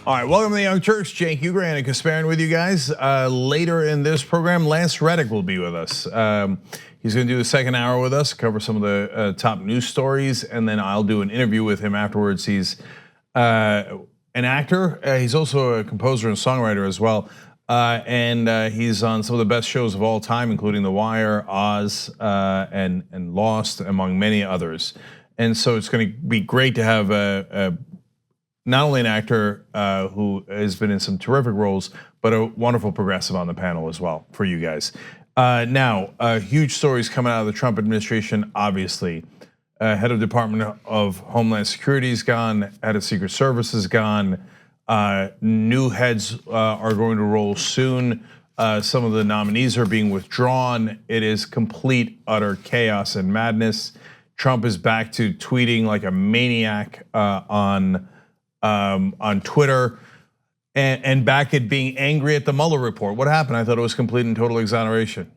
All right, welcome to the Young Turks. Cenk, Uygur, and Kasparian with you guys. Later in this program, Lance Reddick will be with us. He's going to do the second hour with us, cover some of the top news stories, and then I'll do an interview with him afterwards. He's an actor. He's also a composer and songwriter as well. And he's on some of the best shows of all time, including The Wire, Oz, and Lost, among many others. And so it's going to be great to have not only an actor who has been in some terrific roles, but a wonderful progressive on the panel as well for you guys. Now, huge stories coming out of the Trump administration, obviously. Head of Department of Homeland Security is gone, head of Secret Service is gone. New heads are going to roll soon. Some of the nominees are being withdrawn. It is complete, utter chaos and madness. Trump is back to tweeting like a maniac on Twitter, and back at being angry at the Mueller report. What happened? I thought it was complete and total exoneration.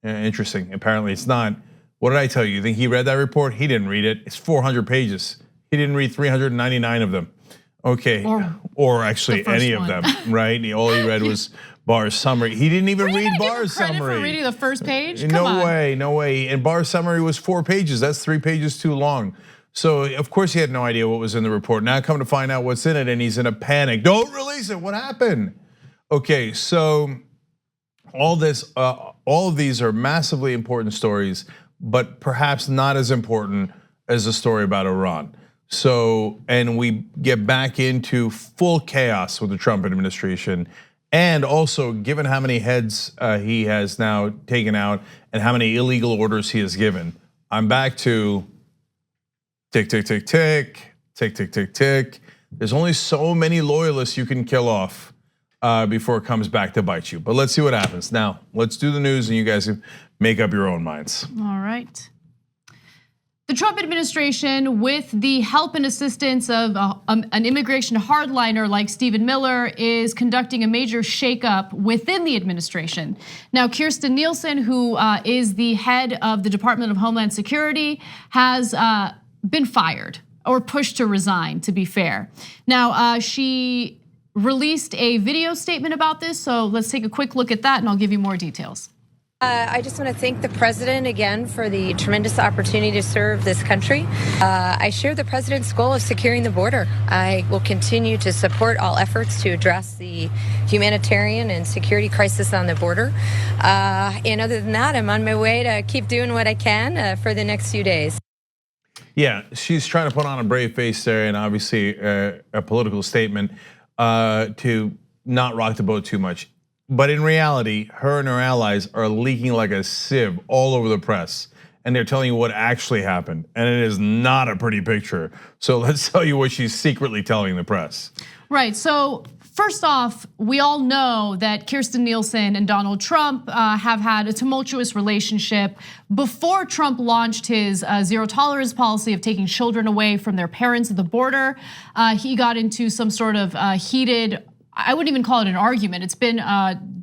Interesting. Apparently it's not. What did I tell you? You think he read that report? He didn't read it. It's 400 pages. He didn't read 399 of them. Okay, or actually any of them, right? All he read was Barr's summary. He didn't even read Barr's summary. For reading the first page? No way, no way. And Barr's summary was 4 pages. That's 3 pages too long. So of course he had no idea what was in the report. Now come to find out what's in it, and he's in a panic. Don't release it. What happened? Okay, so all of these are massively important stories, but perhaps not as important as the story about Iran. So, and we get back into full chaos with the Trump administration. And also, given how many heads he has now taken out and how many illegal orders he has given, I'm back to tick, tick, tick, tick, tick, tick, tick, tick. There's only so many loyalists you can kill off before it comes back to bite you. But let's see what happens. Now, let's do the news and you guys make up your own minds. All right. The Trump administration, with the help and assistance of an immigration hardliner like Stephen Miller, is conducting a major shakeup within the administration. Now, Kirstjen Nielsen, who is the head of the Department of Homeland Security, has been fired or pushed to resign, to be fair. Now, she released a video statement about this, so let's take a quick look at that and I'll give you more details. I just want to thank the president again for the tremendous opportunity to serve this country. I share the president's goal of securing the border. I will continue to support all efforts to address the humanitarian and security crisis on the border. And other than that, I'm on my way to keep doing what I can for the next few days. Yeah, she's trying to put on a brave face there, and obviously a political statement to not rock the boat too much. But in reality, her and her allies are leaking like a sieve all over the press. And they're telling you what actually happened. And it is not a pretty picture. So let's tell you what she's secretly telling the press. Right, so first off, we all know that Kirstjen Nielsen and Donald Trump have had a tumultuous relationship. Before Trump launched his zero tolerance policy of taking children away from their parents at the border, he got into some sort of heated, I wouldn't even call it an argument. It's been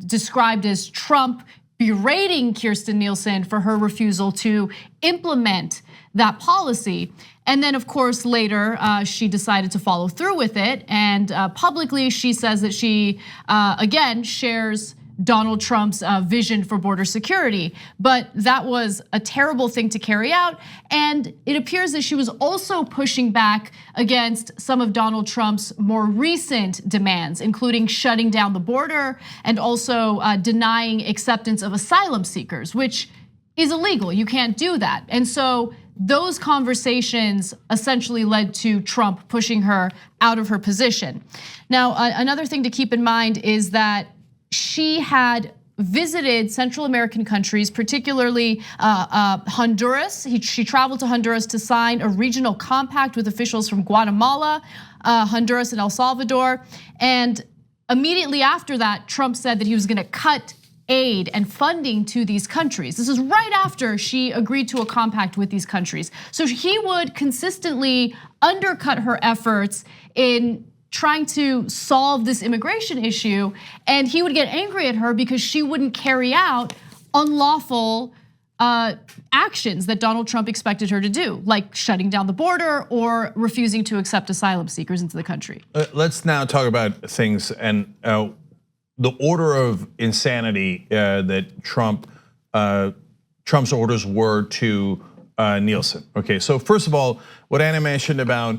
described as Trump berating Kirstjen Nielsen for her refusal to implement that policy. And then of course later she decided to follow through with it. And publicly she says that she, again, shares Donald Trump's vision for border security. But that was a terrible thing to carry out. And it appears that she was also pushing back against some of Donald Trump's more recent demands, including shutting down the border and also denying acceptance of asylum seekers, which is illegal. You can't do that. And so those conversations essentially led to Trump pushing her out of her position. Now, another thing to keep in mind is that she had visited Central American countries, particularly Honduras. She traveled to Honduras to sign a regional compact with officials from Guatemala, Honduras, and El Salvador. And immediately after that, Trump said that he was gonna cut aid and funding to these countries. This is right after she agreed to a compact with these countries. So he would consistently undercut her efforts in trying to solve this immigration issue, and he would get angry at her because she wouldn't carry out unlawful actions that Donald Trump expected her to do, like shutting down the border or refusing to accept asylum seekers into the country. Let's now talk about things and the order of insanity that Trump's orders were to Nielsen. Okay, so first of all, what Anna mentioned about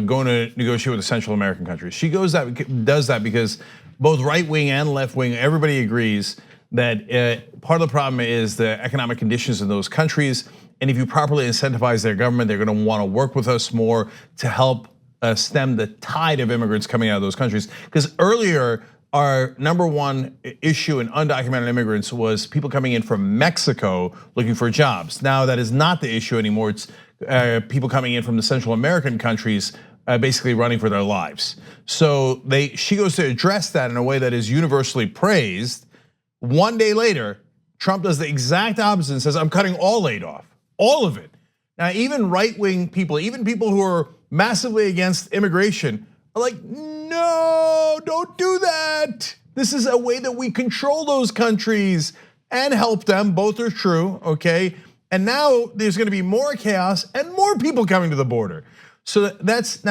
going to negotiate with the Central American countries, she does that because both right wing and left wing, everybody agrees that part of the problem is the economic conditions in those countries, and if you properly incentivize their government, they're going to want to work with us more to help stem the tide of immigrants coming out of those countries. Because earlier, our number one issue in undocumented immigrants was people coming in from Mexico looking for jobs. Now that is not the issue anymore. It's people coming in from the Central American countries basically running for their lives. So she goes to address that in a way that is universally praised. One day later, Trump does the exact opposite and says, I'm cutting all aid off, all of it. Now, even right-wing people, even people who are massively against immigration are like, no, don't do that. This is a way that we control those countries and help them. Both are true, okay? And now there's gonna be more chaos and more people coming to the border. So that's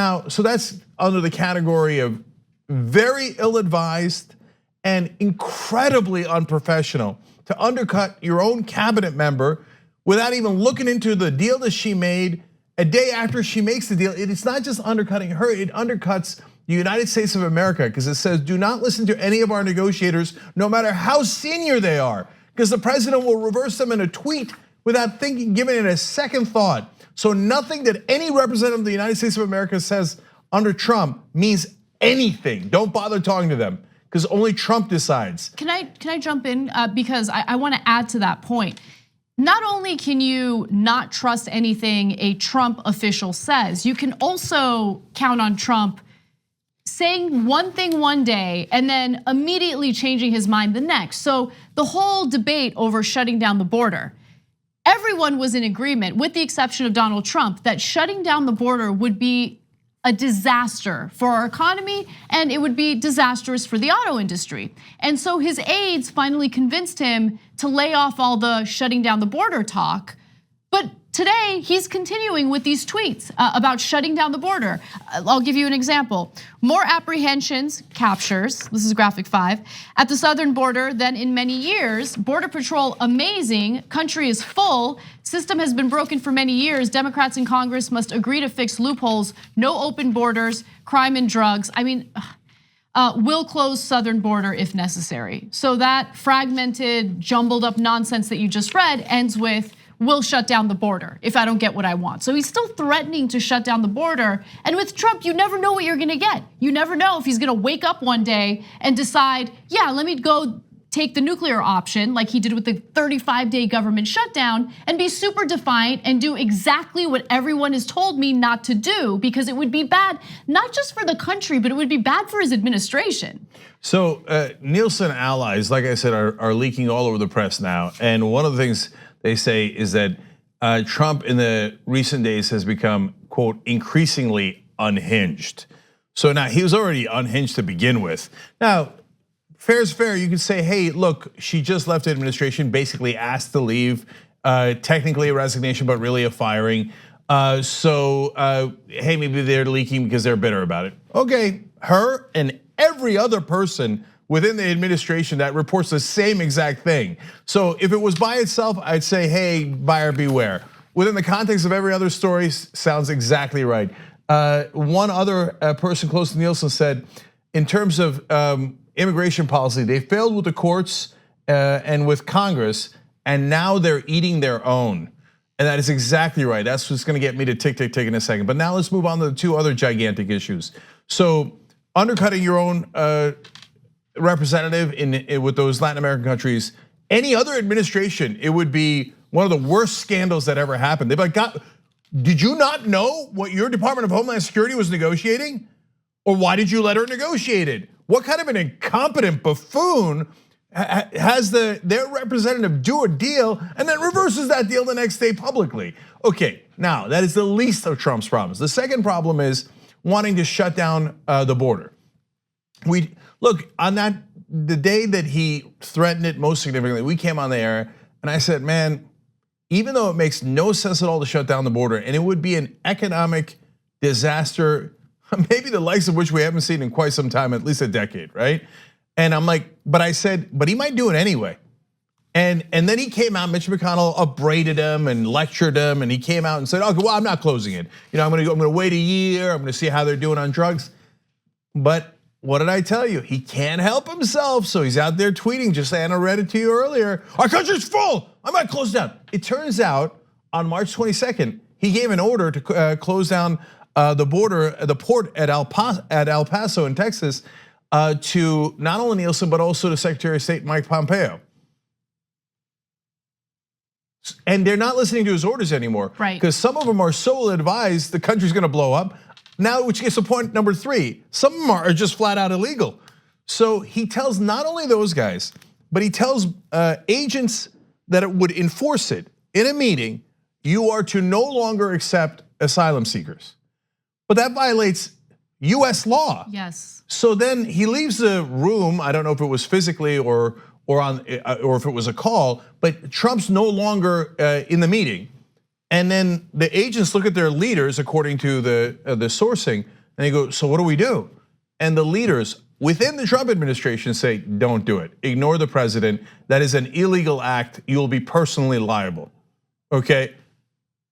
under the category of very ill-advised and incredibly unprofessional to undercut your own cabinet member without even looking into the deal that she made a day after she makes the deal. It's not just undercutting her, it undercuts the United States of America, because it says, do not listen to any of our negotiators, no matter how senior they are, because the president will reverse them in a tweet without giving it a second thought. So nothing that any representative of the United States of America says under Trump means anything. Don't bother talking to them, because only Trump decides. Can I jump in, because I want to add to that point. Not only can you not trust anything a Trump official says, you can also count on Trump saying one thing one day and then immediately changing his mind the next. So the whole debate over shutting down the border, everyone was in agreement, with the exception of Donald Trump, that shutting down the border would be a disaster for our economy, and it would be disastrous for the auto industry. And so his aides finally convinced him to lay off all the shutting down the border talk. But today, he's continuing with these tweets about shutting down the border. I'll give you an example. More apprehensions, captures, this is graphic 5, at the southern border than in many years. Border Patrol amazing, country is full, system has been broken for many years. Democrats in Congress must agree to fix loopholes, no open borders, crime and drugs. I mean, will close southern border if necessary. So that fragmented, jumbled up nonsense that you just read ends with, will shut down the border if I don't get what I want. So he's still threatening to shut down the border. And with Trump, you never know what you're gonna get. You never know if he's gonna wake up one day and decide, yeah, let me go take the nuclear option like he did with the 35-day government shutdown and be super defiant and do exactly what everyone has told me not to do, because it would be bad, not just for the country, but it would be bad for his administration. So Nielsen allies, like I said, are leaking all over the press now. And one of the things they say is that Trump in the recent days has become, quote, increasingly unhinged. So now he was already unhinged to begin with. Now, fair is fair. You could say, hey, look, she just left the administration, basically asked to leave, technically a resignation, but really a firing. So hey, maybe they're leaking because they're bitter about it. Okay, her and every other person within the administration that reports the same exact thing. So if it was by itself, I'd say, hey, buyer beware. Within the context of every other story, sounds exactly right. One other person close to Nielsen said, in terms of immigration policy, they failed with the courts and with Congress, and now they're eating their own. And that is exactly right. That's what's gonna get me to tick in a second. But now let's move on to the two other gigantic issues. So undercutting your own representative with those Latin American countries, any other administration, it would be one of the worst scandals that ever happened. They'd be like, did you not know what your Department of Homeland Security was negotiating? Or why did you let her negotiate it? What kind of an incompetent buffoon has their representative do a deal and then reverses that deal the next day publicly? Okay, now that is the least of Trump's problems. The second problem is wanting to shut down the border. Look, on the day that he threatened it most significantly, we came on the air and I said, man, even though it makes no sense at all to shut down the border, and it would be an economic disaster, maybe the likes of which we haven't seen in quite some time, at least a decade, right? And I'm like, but I said, but he might do it anyway. And then he came out, Mitch McConnell upbraided him and lectured him, and he came out and said, okay, well, I'm not closing it. I'm gonna wait a year, I'm gonna see how they're doing on drugs. But what did I tell you? He can't help himself, so he's out there tweeting, just Anna read it to you earlier. Our country's full, I might close down. It turns out on March 22nd, he gave an order to close down the border, the port at El Paso in Texas, to not only Nielsen, but also to Secretary of State Mike Pompeo. And they're not listening to his orders anymore. Right. Because some of them are so advised the country's gonna blow up. Now, which gets to point number 3, some of them are just flat out illegal. So he tells not only those guys, but he tells agents that it would enforce it in a meeting, you are to no longer accept asylum seekers. But that violates US law. Yes. So then he leaves the room, I don't know if it was physically or if it was a call, but Trump's no longer in the meeting. And then the agents look at their leaders, according to the sourcing, and they go, so what do we do? And the leaders within the Trump administration say, don't do it. Ignore the president. That is an illegal act. You'll be personally liable, okay?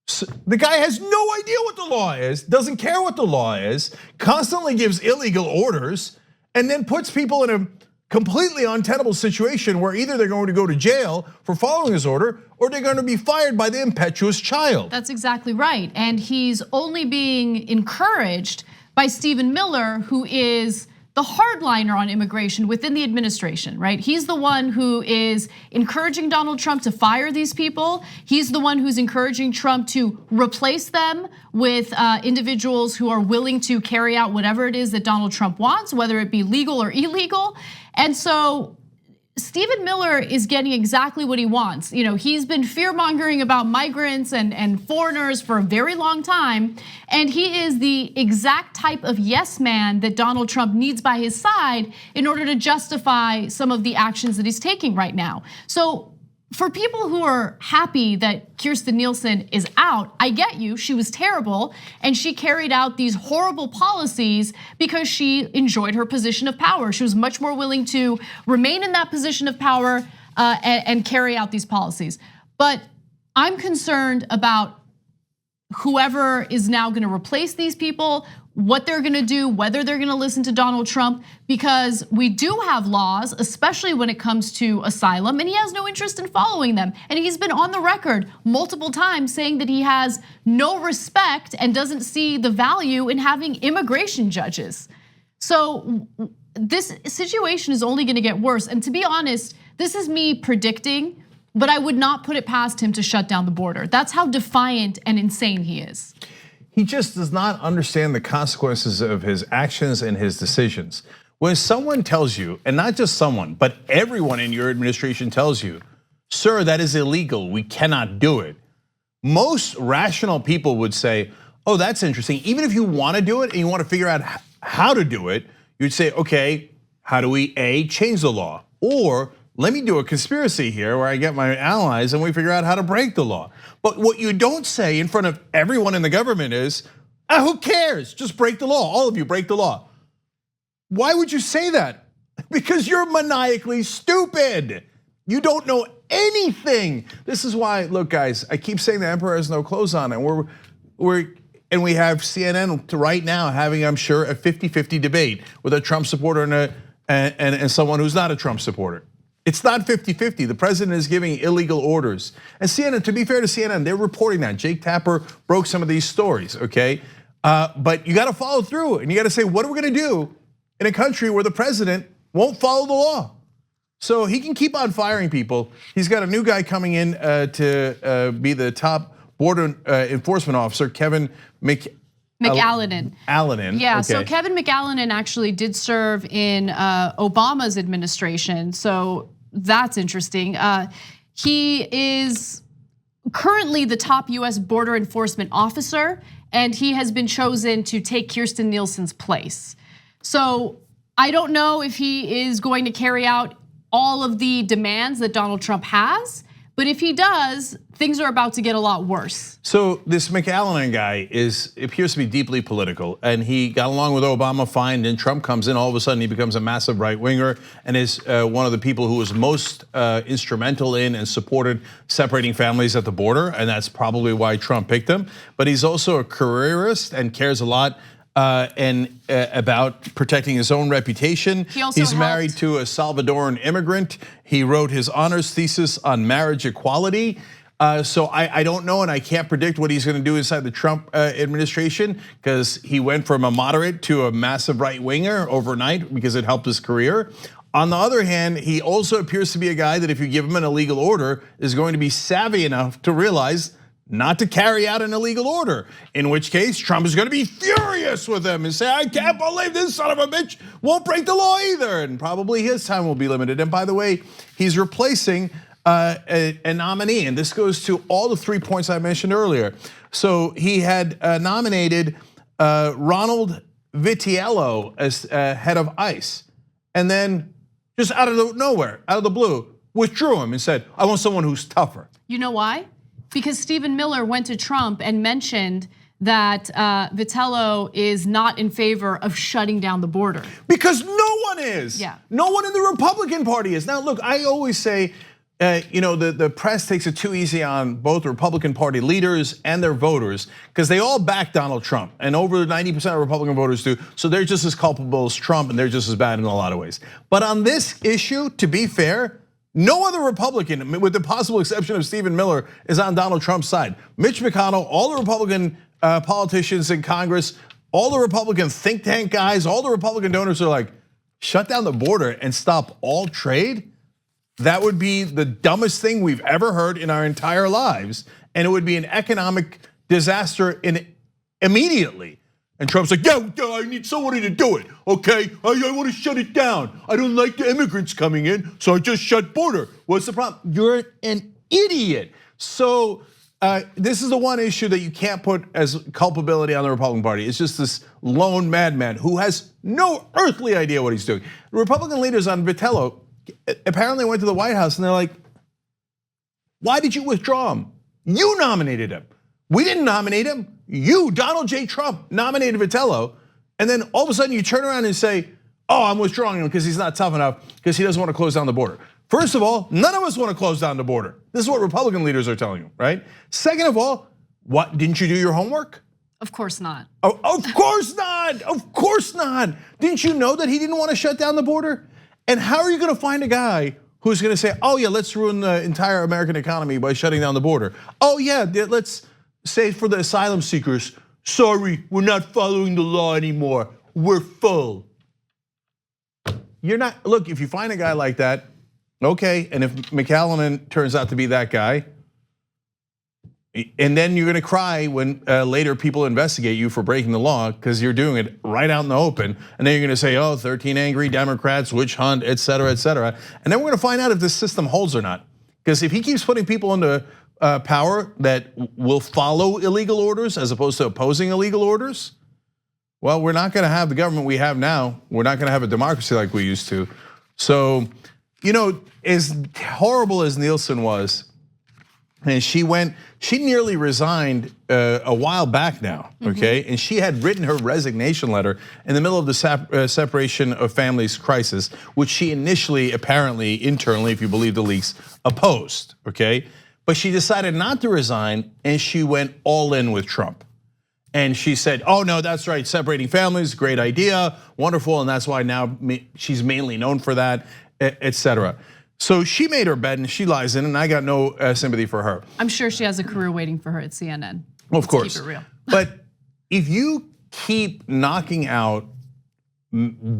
So the guy has no idea what the law is, doesn't care what the law is, constantly gives illegal orders, and then puts people in a completely untenable situation where either they're going to go to jail for following his order or they're going to be fired by the impetuous child. That's exactly right. And he's only being encouraged by Stephen Miller, who is the hardliner on immigration within the administration, right? He's the one who is encouraging Donald Trump to fire these people. He's the one who's encouraging Trump to replace them with individuals who are willing to carry out whatever it is that Donald Trump wants, whether it be legal or illegal. And so Stephen Miller is getting exactly what he wants. He's been fear-mongering about migrants and foreigners for a very long time, and he is the exact type of yes man that Donald Trump needs by his side in order to justify some of the actions that he's taking right now. So for people who are happy that Kirstjen Nielsen is out, I get you, she was terrible, and she carried out these horrible policies because she enjoyed her position of power. She was much more willing to remain in that position of power and carry out these policies. But I'm concerned about whoever is now gonna replace these people, what they're gonna do, whether they're gonna listen to Donald Trump, because we do have laws, especially when it comes to asylum, and he has no interest in following them. And he's been on the record multiple times saying that he has no respect and doesn't see the value in having immigration judges. So this situation is only gonna get worse. And to be honest, this is me predicting, but I would not put it past him to shut down the border. That's how defiant and insane he is. He just does not understand the consequences of his actions and his decisions. When someone tells you, and not just someone, but everyone in your administration tells you, sir, that is illegal, we cannot do it. Most rational people would say, oh, that's interesting. Even if you wanna do it and you wanna figure out how to do it, you'd say, okay, how do we A, change the law? Or let me do a conspiracy here where I get my allies and we figure out how to break the law. But what you don't say in front of everyone in the government is, who cares? Just break the law. All of you break the law. Why would you say that? Because you're maniacally stupid. You don't know anything. This is why, look guys, I keep saying the emperor has no clothes on, and we have CNN right now having, I'm sure, a 50-50 debate with a Trump supporter and someone who's not a Trump supporter. It's not 50-50. The president is giving illegal orders. And CNN, to be fair to CNN, they're reporting that. Jake Tapper broke some of these stories, okay? But you gotta follow through, and you gotta say, what are we gonna do in a country where the president won't follow the law? So he can keep on firing people. He's got a new guy coming in to be the top border enforcement officer, Kevin McAleenan. Yeah, okay. so Kevin McAleenan actually did serve in Obama's administration, so that's interesting. He is currently the top US border enforcement officer, and he has been chosen to take Kirstjen Nielsen's place. So I don't know if he is going to carry out all of the demands that Donald Trump has, But if he does, things are about to get a lot worse. So this McAllen guy appears to be deeply political, and he got along with Obama fine. Then Trump comes in, all of a sudden he becomes a massive right winger, and is one of the people who was most instrumental in and supported separating families at the border, and that's probably why Trump picked him. But he's also a careerist and cares a lot about protecting his own reputation. He's married to a Salvadoran immigrant. He wrote his honors thesis on marriage equality. So I don't know, and I can't predict what he's going to do inside the Trump administration, because he went from a moderate to a massive right winger overnight because it helped his career. On the other hand, he also appears to be a guy that if you give him an illegal order is going to be savvy enough to realize not to carry out an illegal order, in which case Trump is gonna be furious with him and say, I can't believe this son of a bitch won't break the law either, and probably his time will be limited. And by the way, he's replacing a nominee, and this goes to all the 3 points I mentioned earlier. So he had nominated Ronald Vitiello as head of ICE, and then just out of nowhere, out of the blue, withdrew him and said, I want someone who's tougher. You know why? Because Stephen Miller went to Trump and mentioned that Vitiello is not in favor of shutting down the border. Because no one is. Yeah. No one in the Republican Party is. Now look, I always say, the press takes it too easy on both Republican Party leaders and their voters, because they all back Donald Trump, and over 90% of Republican voters do. So they're just as culpable as Trump, and they're just as bad in a lot of ways. But on this issue, to be fair, no other Republican, with the possible exception of Stephen Miller, is on Donald Trump's side. Mitch McConnell, all the Republican politicians in Congress, all the Republican think tank guys, all the Republican donors are like, shut down the border and stop all trade? That would be the dumbest thing we've ever heard in our entire lives, and it would be an economic disaster immediately. And Trump's like, yeah, I need somebody to do it, okay? I want to shut it down. I don't like the immigrants coming in, so I just shut border. What's the problem? You're an idiot. So this is the one issue that you can't put as culpability on the Republican Party. It's just this lone madman who has no earthly idea what he's doing. The Republican leaders on Vitiello apparently went to the White House and they're like, why did you withdraw him? You nominated him. We didn't nominate him. You, Donald J. Trump, nominated Vitiello, and then all of a sudden you turn around and say, oh, I'm withdrawing him because he's not tough enough, because he doesn't want to close down the border. First of all, none of us want to close down the border. This is what Republican leaders are telling you, right? Second of all, what, didn't you do your homework? Of course not. Oh, of course not, of course not. Didn't you know that he didn't want to shut down the border? And how are you going to find a guy who's going to say, oh yeah, let's ruin the entire American economy by shutting down the border? Oh yeah, let's say for the asylum seekers, sorry, we're not following the law anymore, we're full. You're not, look, if you find a guy like that, okay, and if McAllen turns out to be that guy, and then you're gonna cry when later people investigate you for breaking the law because you're doing it right out in the open, and then you're gonna say, oh, 13 angry Democrats, witch hunt, et cetera, and then we're gonna find out if this system holds or not. Because if he keeps putting people into power that will follow illegal orders as opposed to opposing illegal orders, well, we're not gonna have the government we have now. We're not gonna have a democracy like we used to. So, as horrible as Nielsen was, and she nearly resigned a while back now, okay? And she had written her resignation letter in the middle of the separation of families crisis, which she initially, apparently, internally, if you believe the leaks, opposed, okay? But she decided not to resign, and she went all in with Trump. And she said, oh no, that's right, separating families, great idea, wonderful, and that's why now she's mainly known for that, et cetera. So she made her bed and she lies in, and I got no sympathy for her. I'm sure she has a career waiting for her at CNN. Well, of course. Keep it real. But if you keep knocking out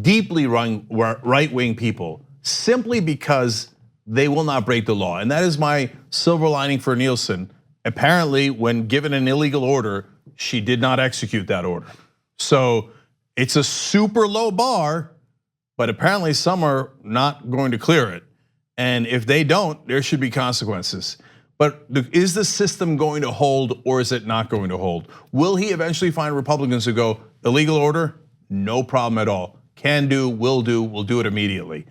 deeply right-wing people simply because they will not break the law, and that is my silver lining for Nielsen. Apparently, when given an illegal order, she did not execute that order. So it's a super low bar, but apparently some are not going to clear it. And if they don't, there should be consequences. But is the system going to hold or is it not going to hold? Will he eventually find Republicans who go, illegal order? No problem at all. Can do, will do it immediately.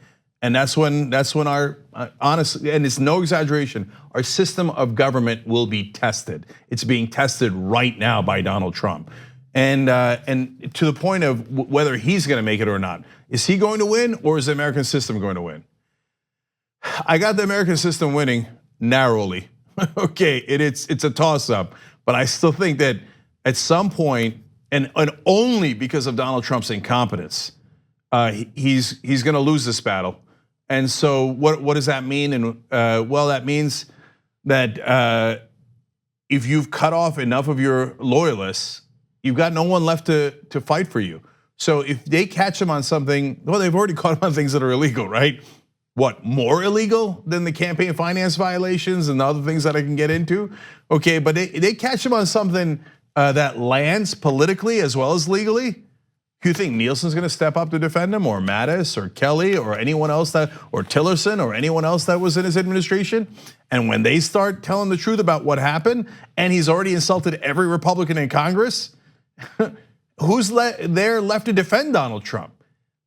And that's when our honestly, and it's no exaggeration, our system of government will be tested. It's being tested right now by Donald Trump. And to the point of whether he's gonna make it or not. Is he going to win, or is the American system going to win? I got the American system winning narrowly. Okay, it's a toss-up, but I still think that at some point, and only because of Donald Trump's incompetence, he's gonna lose this battle. And so what does that mean? And well, that means that if you've cut off enough of your loyalists, you've got no one left to fight for you. So if they catch him on something, well, they've already caught him on things that are illegal, right? What, more illegal than the campaign finance violations and the other things that I can get into? Okay, but they catch him on something that lands politically as well as legally. You think Nielsen's gonna step up to defend him, or Mattis, or Kelly, or anyone else or Tillerson, or anyone else that was in his administration? And when they start telling the truth about what happened, and he's already insulted every Republican in Congress, who's there left to defend Donald Trump?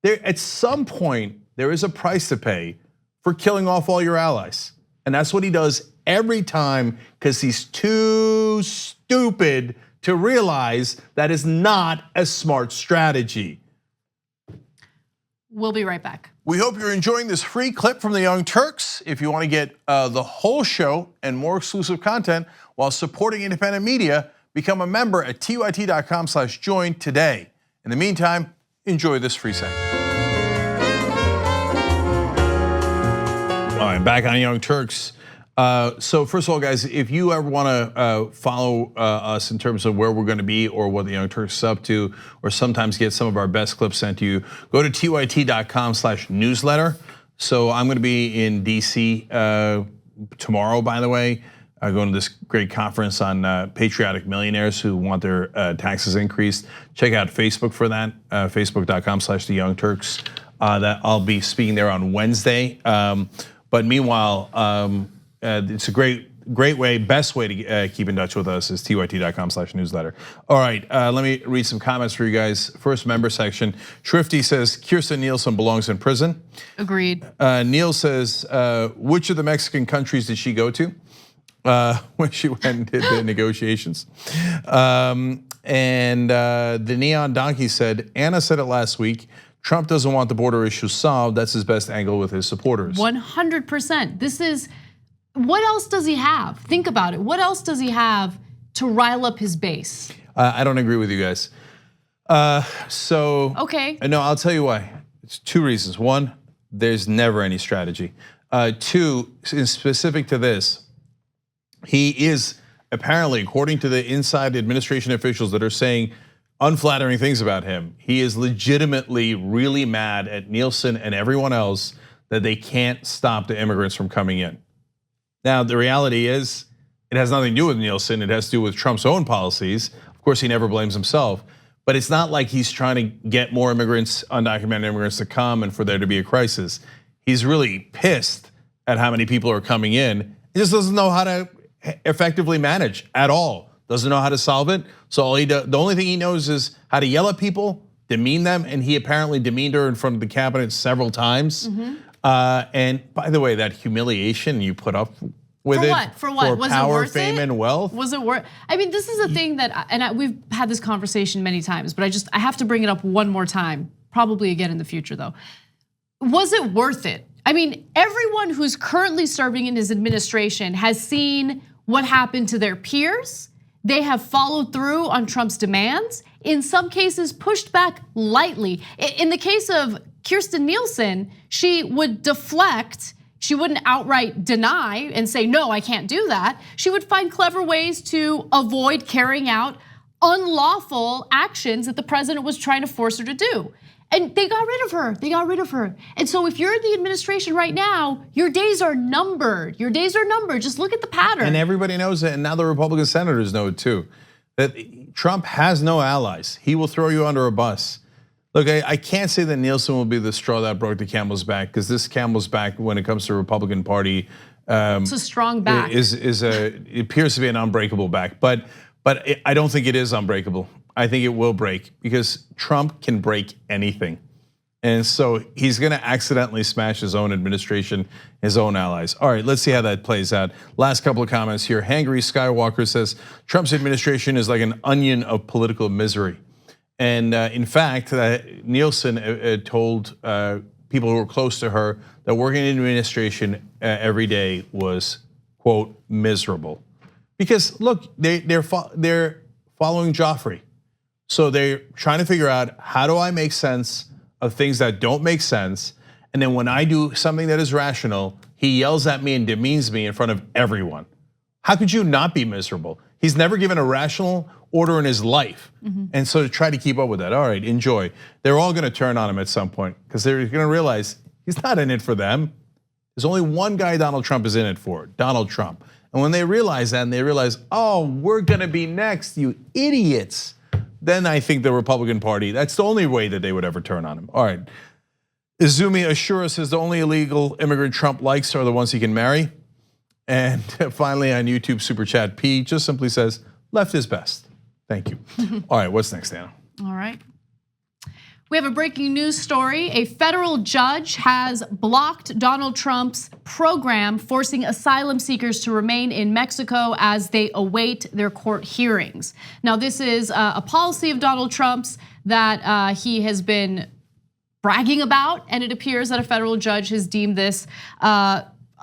At some point, there is a price to pay for killing off all your allies. And that's what he does every time, because he's too stupid to realize that is not a smart strategy. We'll be right back. We hope you're enjoying this free clip from the Young Turks. If you want to get the whole show and more exclusive content while supporting independent media, become a member at tyt.com/join today. In the meantime, enjoy this free segment. All right, back on Young Turks. So first of all, guys, if you ever want to follow us in terms of where we're going to be or what the Young Turks is up to, or sometimes get some of our best clips sent to you, go to tyt.com/newsletter. So I'm going to be in DC tomorrow, by the way, going to this great conference on patriotic millionaires who want their taxes increased. Check out Facebook for that, facebook.com/theyoungturks. That I'll be speaking there on Wednesday. But meanwhile, it's a great way, best way to keep in touch with us is tyt.com/newsletter. All right, let me read some comments for you guys. First member section, Shrifty says, Kirstjen Nielsen belongs in prison. Agreed. Neil says, which of the Mexican countries did she go to when she went and did the negotiations? And the Neon Donkey said, Anna said it last week, Trump doesn't want the border issue solved. That's his best angle with his supporters. 100%. This is, what else does he have? Think about it. What else does he have to rile up his base? I don't agree with you guys. Okay. No, I'll tell you why. It's two reasons. One, there's never any strategy. Two, specific to this, he is apparently, according to the inside administration officials that are saying unflattering things about him, he is legitimately really mad at Nielsen and everyone else that they can't stop the immigrants from coming in. Now, the reality is, it has nothing to do with Nielsen, it has to do with Trump's own policies. Of course, he never blames himself, but it's not like he's trying to get more immigrants, undocumented immigrants to come and for there to be a crisis. He's really pissed at how many people are coming in. He just doesn't know how to effectively manage at all. Doesn't know how to solve it. So the only thing he knows is how to yell at people, demean them, and he apparently demeaned her in front of the cabinet several times. And by the way, that humiliation you put up with For what? Was power, it worth fame, and wealth. Was it worth? I mean, this is a thing that, and we've had this conversation many times, but I have to bring it up one more time, probably again in the future though. Was it worth it? I mean, everyone who's currently serving in his administration has seen what happened to their peers. They have followed through on Trump's demands, in some cases pushed back lightly. In the case of Kirstjen Nielsen, she would deflect, she wouldn't outright deny and say, no, I can't do that. She would find clever ways to avoid carrying out unlawful actions that the president was trying to force her to do. And they got rid of her, And so if you're in the administration right now, your days are numbered. Just look at the pattern. And everybody knows it, and now the Republican senators know it too. That Trump has no allies. He will throw you under a bus. Look, I can't say that Nielsen will be the straw that broke the camel's back, because this camel's back, when it comes to the Republican Party, it's a strong back. It appears to be an unbreakable back, but I don't think it is unbreakable. I think it will break, because Trump can break anything. And so he's going to accidentally smash his own administration, his own allies. All right, let's see how that plays out. Last couple of comments here. Hangry Skywalker says, Trump's administration is like an onion of political misery. And in fact, Nielsen told people who were close to her that working in administration every day was, quote, miserable. Because look, they're following Joffrey. So they're trying to figure out, how do I make sense of things that don't make sense? And then when I do something that is rational, he yells at me and demeans me in front of everyone. How could you not be miserable? He's never given a rational order in his life. And so to try to keep up with that, all right, enjoy. They're all gonna turn on him at some point because they're gonna realize he's not in it for them. There's only one guy Donald Trump is in it for, Donald Trump. And when they realize that and they realize, oh, we're gonna be next, you idiots, then I think the Republican Party, that's the only way that they would ever turn on him. All right, Izumi Ashura says the only illegal immigrant Trump likes are the ones he can marry. And finally on YouTube, Super Chat P just simply says, left is best. Thank you. All right, what's next, Anna? All right. We have a breaking news story. A federal judge has blocked Donald Trump's program, forcing asylum seekers to remain in Mexico as they await their court hearings. Now, this is a policy of Donald Trump's that he has been bragging about, and it appears that a federal judge has deemed this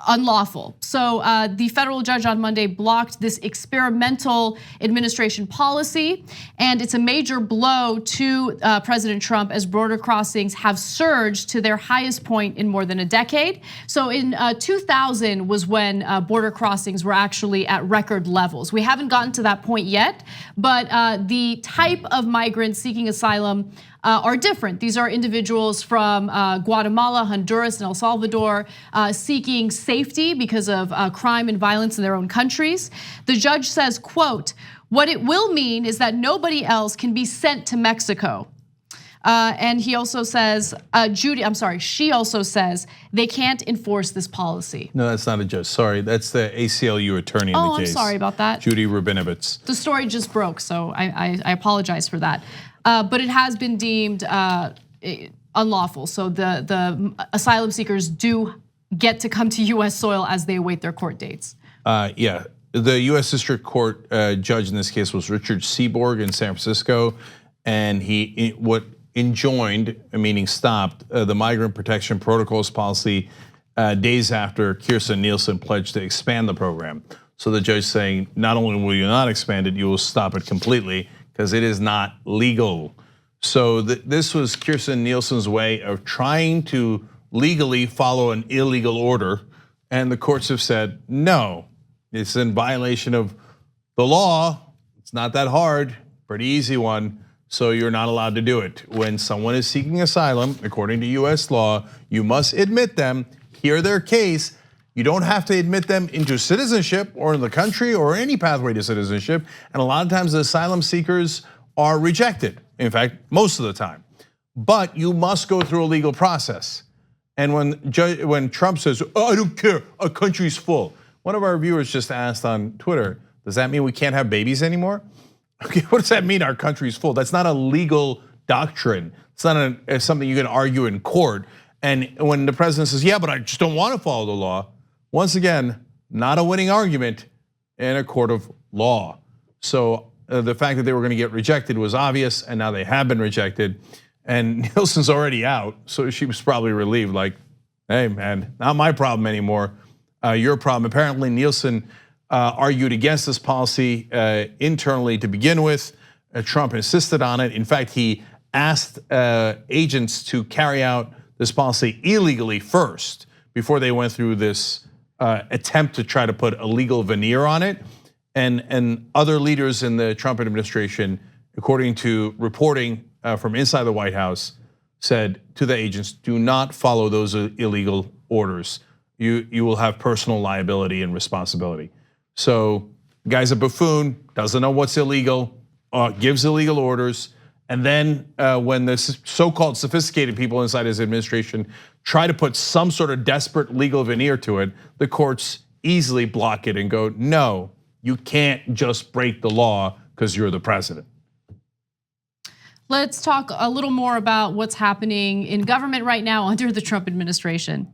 unlawful. So the federal judge on Monday blocked this experimental administration policy, and it's a major blow to President Trump as border crossings have surged to their highest point in more than a decade. So in 2000 was when border crossings were actually at record levels. We haven't gotten to that point yet, but the type of migrants seeking asylum are different. These are individuals from Guatemala, Honduras, and El Salvador seeking safety because of crime and violence in their own countries. The judge says, quote, what it will mean is that nobody else can be sent to Mexico. And he also says, she also says they can't enforce this policy. No, that's not a judge, sorry. That's the ACLU attorney in the case. I'm sorry about that. Judy Rabinowitz. The story just broke, so I apologize for that. But it has been deemed unlawful. So the asylum seekers do get to come to US soil as they await their court dates. Yeah, the US District Court judge in this case was Richard Seaborg in San Francisco. And he enjoined, meaning stopped, the Migrant Protection Protocols policy days after Kirstjen Nielsen pledged to expand the program. So the judge saying, not only will you not expand it, you will stop it completely because it is not legal. So this was Kirstjen Nielsen's way of trying to legally follow an illegal order. And the courts have said, no, it's in violation of the law. It's not that hard, pretty easy one. So you're not allowed to do it. When someone is seeking asylum, according to US law, you must admit them, hear their case. You don't have to admit them into citizenship or in the country or any pathway to citizenship. And a lot of times the asylum seekers are rejected. In fact, most of the time. But you must go through a legal process. And when Trump says, oh, I don't care, our country's full. One of our viewers just asked on Twitter, does that mean we can't have babies anymore? Okay, what does that mean, our country's full? That's not a legal doctrine. It's not something you can argue in court. And when the president says, yeah, but I just don't want to follow the law. Once again, not a winning argument in a court of law. So the fact that they were going to get rejected was obvious, and now they have been rejected. And Nielsen's already out, so she was probably relieved, like, hey man, not my problem anymore, your problem. Apparently Nielsen argued against this policy internally to begin with. Trump insisted on it. In fact, he asked agents to carry out this policy illegally first before they went through this attempt to try to put a legal veneer on it. And other leaders in the Trump administration, according to reporting from inside the White House, said to the agents, do not follow those illegal orders. You will have personal liability and responsibility. So the guy's a buffoon, doesn't know what's illegal, gives illegal orders. And then when the so-called sophisticated people inside his administration try to put some sort of desperate legal veneer to it, the courts easily block it and go, no, you can't just break the law because you're the president. Let's talk a little more about what's happening in government right now under the Trump administration.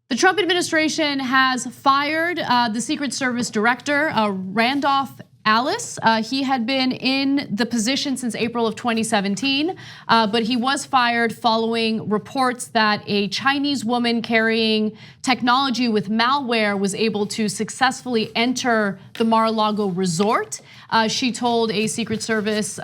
The Trump administration has fired the Secret Service director, Randolph Alice. He had been in the position since April of 2017, but he was fired following reports that a Chinese woman carrying technology with malware was able to successfully enter the Mar-a-Lago resort. She told a Secret Service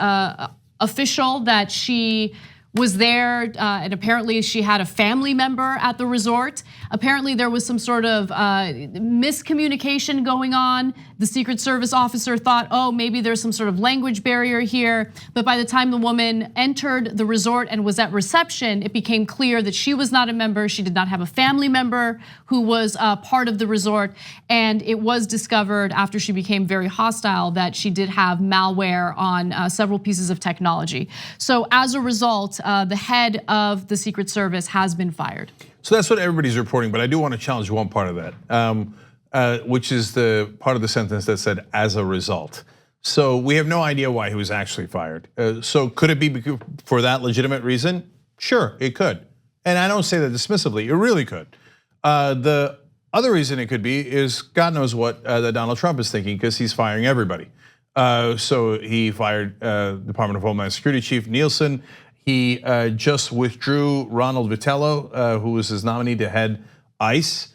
official that she was there, and apparently she had a family member at the resort. Apparently there was some sort of miscommunication going on. The Secret Service officer thought, oh, maybe there's some sort of language barrier here. But by the time the woman entered the resort and was at reception, it became clear that she was not a member. She did not have a family member who was part of the resort. And it was discovered after she became very hostile that she did have malware on several pieces of technology. So as a result, the head of the Secret Service has been fired. So that's what everybody's reporting, but I do want to challenge one part of that, which is the part of the sentence that said, as a result. So we have no idea why he was actually fired. So could it be for that legitimate reason? Sure, it could. And I don't say that dismissively, it really could. The other reason it could be is God knows what that Donald Trump is thinking, because he's firing everybody. So he fired Department of Homeland Security Chief Nielsen. He just withdrew Ronald Vitello, who was his nominee to head ICE,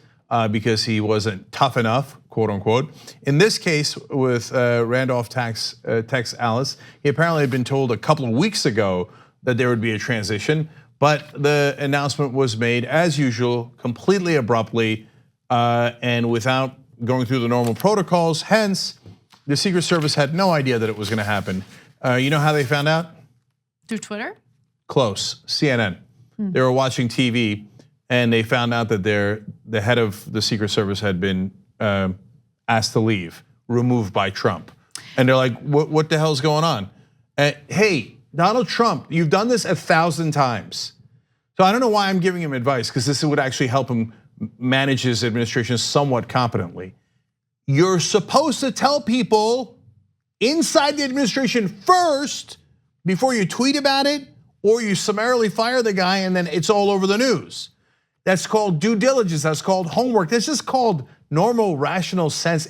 because he wasn't tough enough, quote unquote. In this case with Randolph Tex Alice, he apparently had been told a couple of weeks ago that there would be a transition, but the announcement was made as usual, completely abruptly, and without going through the normal protocols. Hence, the Secret Service had no idea that it was gonna happen. You know how they found out? Through Twitter? Close, CNN. They were watching TV and they found out that the head of the Secret Service had been asked to leave, removed by Trump. And they're like, what the hell's going on? Hey, Donald Trump, you've done this 1,000 times. So I don't know why I'm giving him advice, because this would actually help him manage his administration somewhat competently. You're supposed to tell people inside the administration first before you tweet about it, or you summarily fire the guy and then it's all over the news. That's called due diligence, that's called homework. That's just called normal rational sense.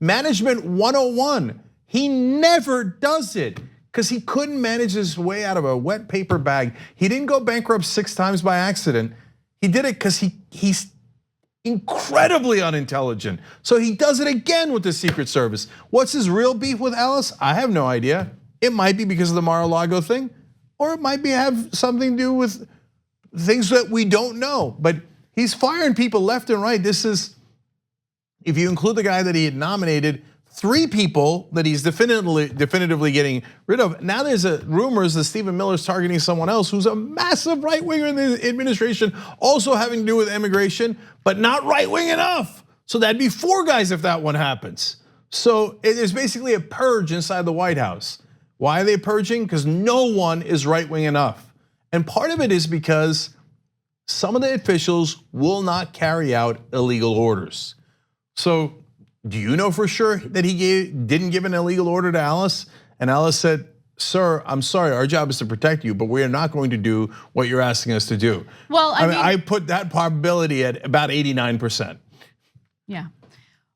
Management 101, he never does it because he couldn't manage his way out of a wet paper bag. He didn't go bankrupt 6 times by accident. He did it because he's incredibly unintelligent. So he does it again with the Secret Service. What's his real beef with Alice? I have no idea. It might be because of the Mar-a-Lago thing, or it might have something to do with things that we don't know. But he's firing people left and right. This is, if you include the guy that he had nominated, 3 people that he's definitively getting rid of. Now there's rumors that Stephen Miller's targeting someone else who's a massive right winger in the administration, also having to do with immigration, but not right wing enough. So that'd be 4 guys if that one happens. So there's basically a purge inside the White House. Why are they purging? Because no one is right-wing enough. And part of it is because some of the officials will not carry out illegal orders. So do you know for sure that he didn't give an illegal order to Alice? And Alice said, sir, I'm sorry, our job is to protect you, but we are not going to do what you're asking us to do. Well, I mean, I put that probability at about 89%. Yeah.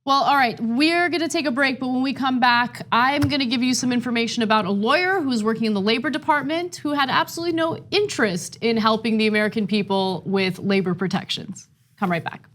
Well, all right, we're gonna take a break, but when we come back, I'm gonna give you some information about a lawyer who's working in the Labor Department who had absolutely no interest in helping the American people with labor protections. Come right back.